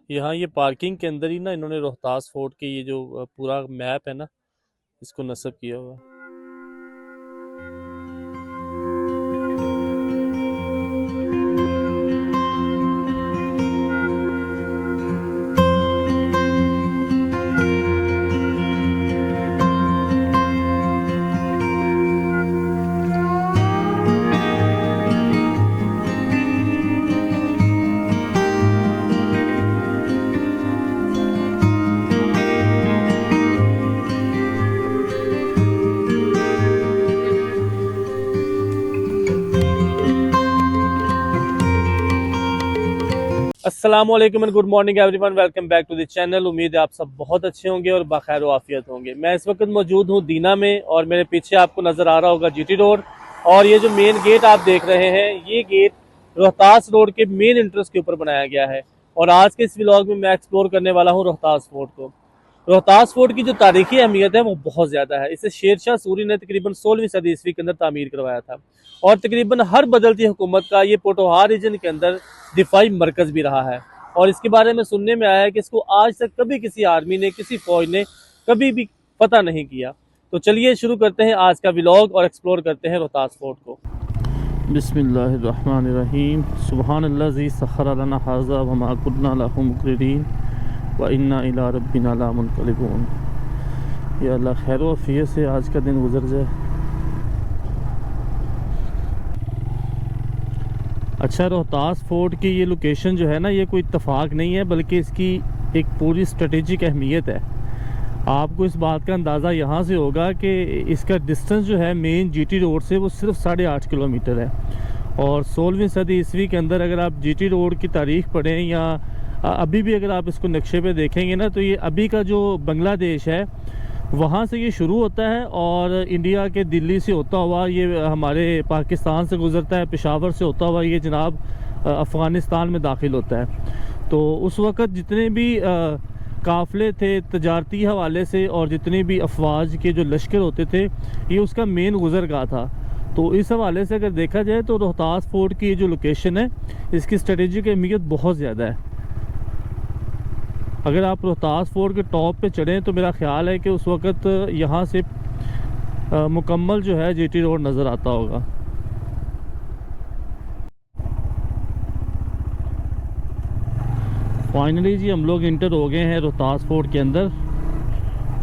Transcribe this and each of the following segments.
यहाँ ये पार्किंग के अंदर ही ना इन्होंने रोहतास फोर्ट के ये जो पूरा मैप है ना, इसको नस्ब किया हुआ है। अस्सलाम वालेकुम and good morning everyone, welcome back to the channel. उम्मीद है आप सब बहुत अच्छे होंगे और बाखैर आफियत होंगे। मैं इस वक्त मौजूद हूँ दीना में और मेरे पीछे आपको नज़र आ रहा होगा जीटी रोड। और ये जो मेन गेट आप देख रहे हैं, ये गेट रोहतास रोड के मेन एंट्रेंस के ऊपर बनाया गया है। और आज के इस व्लॉग में मैं एक्सप्लोर करने वाला हूँ रोहतास फोर्ट को। रोहतास फोर्ट की जो तारीखी अहमियत है वो बहुत ज़्यादा है। इसे शेर शाह सूरी ने तकरीबन 16वीं सदी ईस्वी के अंदर तामीर करवाया था और तकरीबन हर बदलती हुकूमत का ये पोटोहार रीजन के अंदर दिफाई मरकज़ भी रहा है। और इसके बारे में सुनने में आया है कि इसको आज तक कभी किसी आर्मी ने, किसी फौज ने कभी भी पता नहीं किया। तो चलिए शुरू करते हैं आज का व्लॉग और एक्सप्लोर करते हैं रोहतास फोर्ट को। बिस्मिल्लाहिर्रहमानिर्रहीम। सुब्हानल्लाज़ी सख़्खर लना हाज़ा व मा कुन्ना लहू मुक़रिनीन व इन्ना इला रब्बिना लमुनक़लिबून। या अल्लाह खैर व आफियत से आज का दिन गुजर जाए। अच्छा, रोहतास फोर्ट की ये लोकेशन जो है ना, ये कोई इत्तफाक नहीं है बल्कि इसकी एक पूरी स्ट्रेटेजिक अहमियत है। आपको इस बात का अंदाज़ा यहाँ से होगा कि इसका डिस्टेंस जो है मेन जीटी रोड से वो सिर्फ 8.5 किलोमीटर है। और 16वीं सदी ईस्वी के अंदर अगर आप जीटी रोड की तारीख पढ़ें या अभी भी अगर आप इसको नक्शे पे देखेंगे ना, तो ये अभी का जो बांग्लादेश है वहाँ से ये शुरू होता है और इंडिया के दिल्ली से होता हुआ ये हमारे पाकिस्तान से गुज़रता है, पेशावर से होता हुआ ये जनाब अफ़गानिस्तान में दाखिल होता है। तो उस वक़्त जितने भी काफ़िले थे तजारती हवाले से और जितने भी अफवाज के जो लश्कर होते थे, ये उसका मेन गुज़रगाह था। तो इस हवाले से अगर देखा जाए तो रोहतास फोर्ट की जो लोकेशन है, इसकी स्ट्रेटेजिक अहमियत बहुत ज़्यादा है। अगर आप रोहतास फोर्ट के टॉप पे चढ़ें तो मेरा ख्याल है कि उस वक़्त यहाँ से मुकम्मल जो है जीटी रोड नज़र आता होगा। फाइनली जी हम लोग इंटर हो गए हैं रोहतास फोर्ट के अंदर।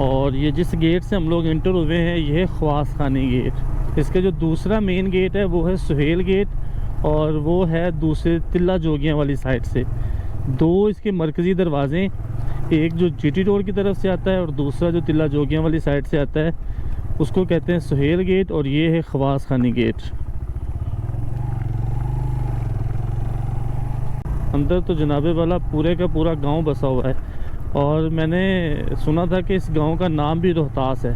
और ये जिस गेट से हम लोग इंटर हुए हैं ये है ख्वास खानी गेट। इसका जो दूसरा मेन गेट है वो है सुहेल गेट और वो है दूसरे तिल्ला जोगियाँ वाली साइड से। दो इसके मरकज़ी दरवाज़े, एक जो जीटी रोड की तरफ से आता है और दूसरा जो तिल्ला जोगियाँ वाली साइड से आता है, उसको कहते हैं सुहेल गेट और ये है ख्वास खानी गेट। अंदर तो जनाबे वाला पूरे का पूरा गांव बसा हुआ है और मैंने सुना था कि इस गांव का नाम भी रोहतास है,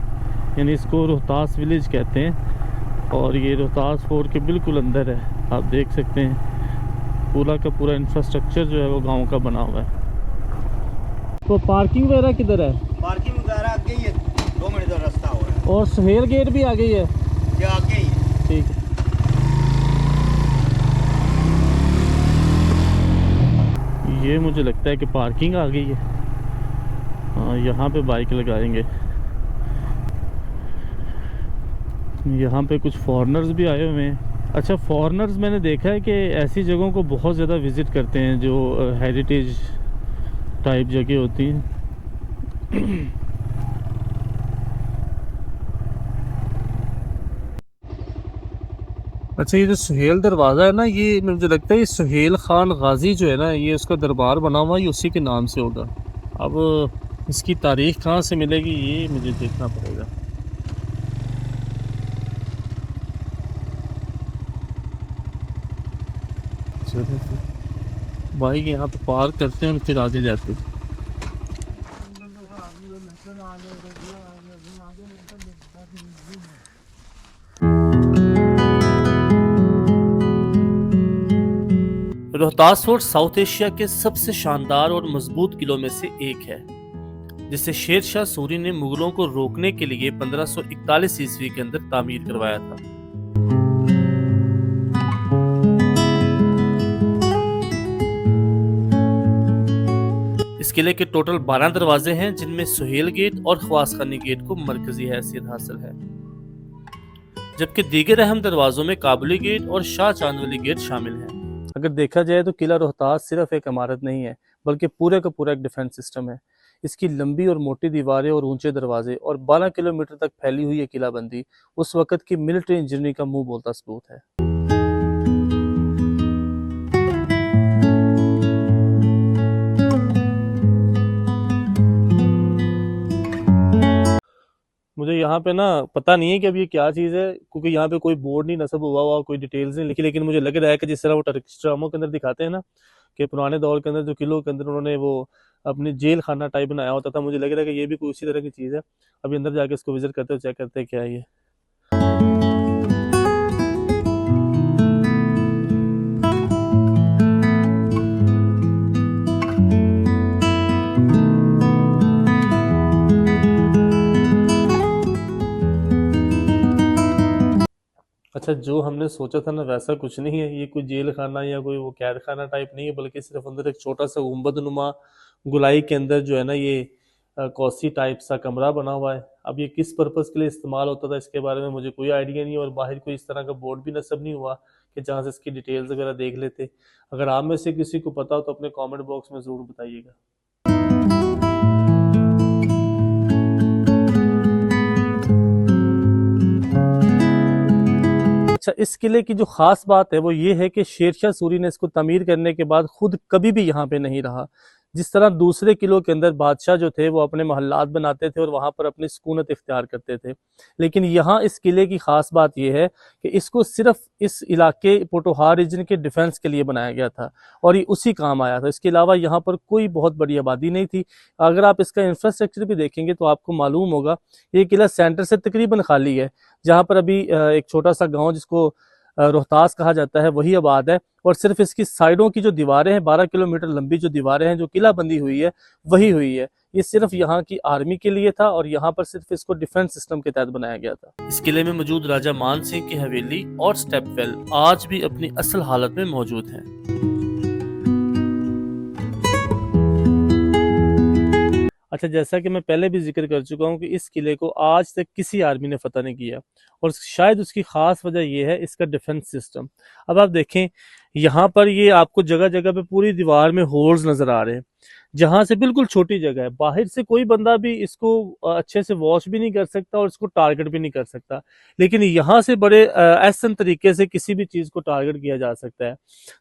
यानी इसको रोहतास विलेज कहते हैं। और ये रोहतास फोर्ट के बिल्कुल अंदर है, आप देख सकते हैं पूरा का पूरा इंफ्रास्ट्रक्चर जो है वो गांव का बना हुआ है। तो पार्किंग वगैरह किधर है? पार्किंग वगैरह आगे ही है, 2 मिनट का रास्ता हो रहा है। और सुहेल गेट भी आ गई है? ये आगे ही है। ठीक है। ये मुझे लगता है कि पार्किंग आ गई है। हाँ, यहाँ पे बाइक लगाएंगे। यहाँ पे कुछ फॉरेनर्स भी आए हुए हैं। अच्छा, फॉरेनर्स मैंने देखा है कि ऐसी जगहों को बहुत ज़्यादा विज़िट करते हैं जो हेरिटेज टाइप जगह होती हैं। अच्छा, ये जो सुहेल दरवाज़ा है ना, ये मुझे लगता है ये सुहेल खान गाजी जो है ना, ये उसका दरबार बना हुआ है, ये उसी के नाम से होगा। अब इसकी तारीख कहाँ से मिलेगी ये मुझे देखना पड़ेगा। चलिए फिर बाइक यहाँ पे पार्क करते हैं और फिर आगे जाते हैं। रोहतास फोर्ट साउथ एशिया के सबसे शानदार और मजबूत किलों में से एक है, जिसे शेर शाह सूरी ने मुगलों को रोकने के लिए 1541 ईस्वी के अंदर तामीर करवाया था। इस किले के टोटल 12 दरवाजे हैं, जिनमें सुहेल गेट और ख्वास खानी गेट को मरकजी हैसियत हासिल है, जबकि दीगर अहम दरवाजों में काबुली गेट और शाह चांदवली गेट शामिल हैं। अगर देखा जाए तो किला रोहतास सिर्फ एक इमारत नहीं है, बल्कि पूरे का पूरा एक डिफेंस सिस्टम है। इसकी लंबी और मोटी दीवारें और ऊंचे दरवाजे और 12 किलोमीटर तक फैली हुई ये किलाबंदी उस वक्त की मिलिट्री इंजीनियरिंग का मुंह बोलता सबूत है। मुझे यहाँ पे ना पता नहीं है कि अब ये क्या चीज़ है, क्योंकि यहाँ पे कोई बोर्ड नहीं नस्ब हुआ हुआ, कोई डिटेल्स नहीं लिखी, लेकिन मुझे लग रहा है कि जिस तरह वो टर्किश ड्रामों के अंदर दिखाते हैं ना कि पुराने दौर के अंदर जो किलों के अंदर उन्होंने वो अपनी जेल खाना टाइप बनाया होता था, मुझे लग रहा है कि ये भी कोई उसी तरह की चीज़ है। अभी अंदर जाके इसको विजिट करते हो, चेक करते हैं क्या है ये। अच्छा, जो हमने सोचा था ना वैसा कुछ नहीं है। ये कोई जेल खाना या कोई वो कैद खाना टाइप नहीं है, बल्कि सिर्फ अंदर एक छोटा सा गुंबद नुमा गुलाई के अंदर जो है ना ये कौसी टाइप सा कमरा बना हुआ है। अब ये किस पर्पस के लिए इस्तेमाल होता था इसके बारे में मुझे कोई आइडिया नहीं है, और बाहर कोई इस तरह का बोर्ड भी नस्ब नहीं हुआ कि जहाँ से इसकी डिटेल्स वगैरह देख लेते। अगर आप में से किसी को पता हो तो अपने कॉमेंट बॉक्स में ज़रूर बताइएगा। अच्छा, इस किले की जो खास बात है वो ये है कि शेरशाह सूरी ने इसको तमीर करने के बाद खुद कभी भी यहाँ पे नहीं रहा। जिस तरह दूसरे किलों के अंदर बादशाह जो थे वो अपने महल्लात बनाते थे और वहां पर अपनी सुकूनत इख्तियार करते थे, लेकिन यहाँ इस किले की खास बात यह है कि इसको सिर्फ इस इलाके पोटोहार रीजन के डिफेंस के लिए बनाया गया था और ये उसी काम आया था। इसके अलावा यहाँ पर कोई बहुत बड़ी आबादी नहीं थी। अगर आप इसका इंफ्रास्ट्रक्चर भी देखेंगे तो आपको मालूम होगा ये किला सेंटर से तकरीबन खाली है। जहाँ पर अभी एक छोटा सा गाँव जिसको रोहतास कहा जाता है वही आबाद है, और सिर्फ इसकी साइडों की जो दीवारें हैं 12 किलोमीटर लंबी जो दीवारें हैं जो किला बंदी हुई है वही हुई है। ये सिर्फ यहाँ की आर्मी के लिए था और यहाँ पर सिर्फ इसको डिफेंस सिस्टम के तहत बनाया गया था। इस किले में मौजूद राजा मान सिंह की हवेली और स्टेप वेल आज भी अपनी असल हालत में मौजूद है। अच्छा, जैसा कि मैं पहले भी जिक्र कर चुका हूँ कि इस किले को आज तक किसी आर्मी ने फतह नहीं किया, और शायद उसकी खास वजह यह है इसका डिफेंस सिस्टम। अब आप देखें यहाँ पर ये आपको जगह जगह पे पूरी दीवार में होल्स नजर आ रहे हैं, जहां से बिल्कुल छोटी जगह है, बाहर से कोई बंदा भी इसको अच्छे से वॉच भी नहीं कर सकता और इसको टारगेट भी नहीं कर सकता, लेकिन यहाँ से बड़े एहसन तरीके से किसी भी चीज को टारगेट किया जा सकता है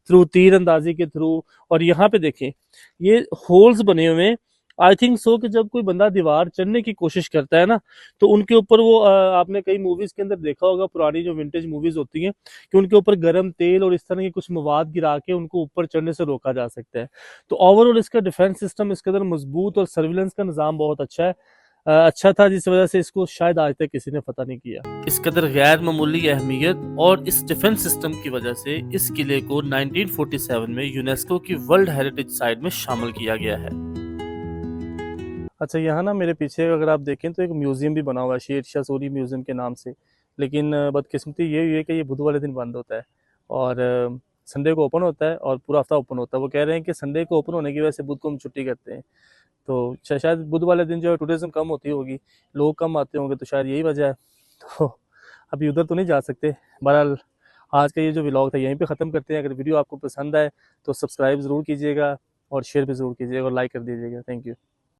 थ्रू तीर अंदाजी के थ्रू। और यहाँ पे देखें ये होल्स बने हुए हैं। आई थिंक सो कि जब कोई बंदा दीवार चढ़ने की कोशिश करता है ना तो उनके ऊपर वो आपने कई मूवीज के अंदर देखा होगा, पुरानी जो विंटेज मूवीज होती हैं, कि उनके ऊपर गर्म तेल और इस तरह के कुछ मवाद गिरा के उनको ऊपर चढ़ने से रोका जा सकता है। तो ओवरऑल इसका डिफेंस सिस्टम इसके अंदर मजबूत और सर्विलेंस का निज़ाम बहुत अच्छा है, अच्छा था, जिस वजह से इसको शायद आज तक किसी ने पता नहीं किया। इस कदर गैर मामूली अहमियत और इस डिफेंस सिस्टम की वजह से इस किले को 1947 में यूनेस्को की वर्ल्ड हेरिटेज साइट में शामिल किया गया है। अच्छा, यहाँ ना मेरे पीछे अगर आप देखें तो एक म्यूज़ियम भी बना हुआ है शेरशाह सूरी म्यूज़ियम के नाम से, लेकिन बदकिस्मती ये हुई है कि ये बुध वाले दिन बंद होता है और संडे को ओपन होता है और पूरा हफ्ता ओपन होता है। वो कह रहे हैं कि संडे को ओपन होने की वजह से बुध को हम छुट्टी करते हैं, तो शायद बुध वाले दिन जो है टूरिज्म कम होती होगी, लोग कम आते होंगे, तो शायद यही वजह है। तो अभी उधर तो नहीं जा सकते। बहरहाल आज का ये जो व्लॉग था यहीं पे ख़त्म करते हैं। अगर वीडियो आपको पसंद आए तो सब्सक्राइब ज़रूर कीजिएगा और शेयर भी ज़रूर कीजिएगा और लाइक कर दीजिएगा। Thank you.